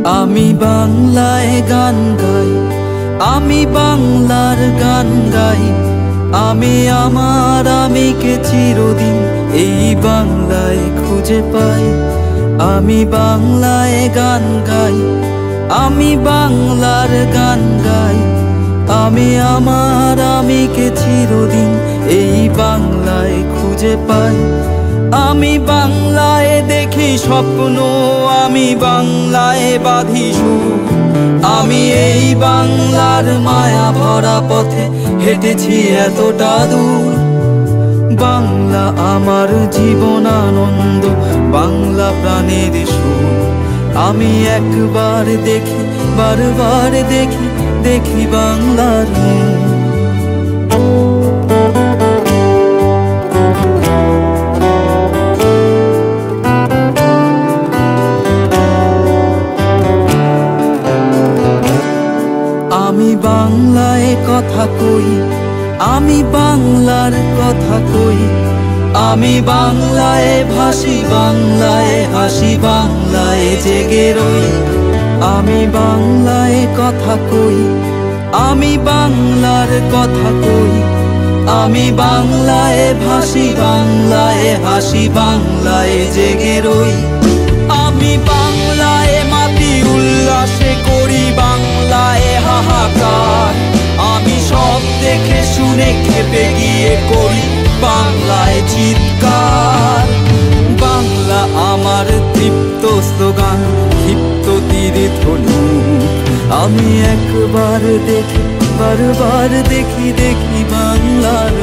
আমি বাংলায় গান গাই, আমি বাংলার গান গাই। আমি আমার আমিকে চিরদিন এই বাংলায় খুঁজে পাই। আমি বাংলায় গান গাই, আমি বাংলার গান গাই। আমি আমার আমিকে চিরদিন এই বাংলায় খুঁজে পাই। আমি বাংলায় দেখি স্বপ্ন, আমি বাংলায় বাঁধি সুর। আমি এই বাংলার মায়া ভরা পথে হেঁটেছি এতটা দূর। বাংলা আমার জীবন আনন্দ, বাংলা প্রাণের সুর। আমি একবার দেখি, বারবার দেখি, দেখি বাংলার মুখ। আমি বাংলায় কথা কই, আমি বাংলার কথা কই। আমি বাংলায় ভাসি, বাংলায় হাসি, বাংলায় জেগে রই। আমি বাংলায় কথা কই, আমি বাংলার কথা কই। আমি বাংলায় ভাসি, বাংলায় হাসি, বাংলায় জেগে রই। আমি বাংলায় মাতি, উল্লাসে করি বাংলায় হাহাকার। আমি সব দেখে শুনে খেপে গিয়ে করি বাংলায় চিৎকার। বাংলা আমার তৃপ্ত স্লোগান, ক্ষিপ্ত তীরে ধনুক। আমি একবার দেখি, বারবার দেখি, দেখি বাংলার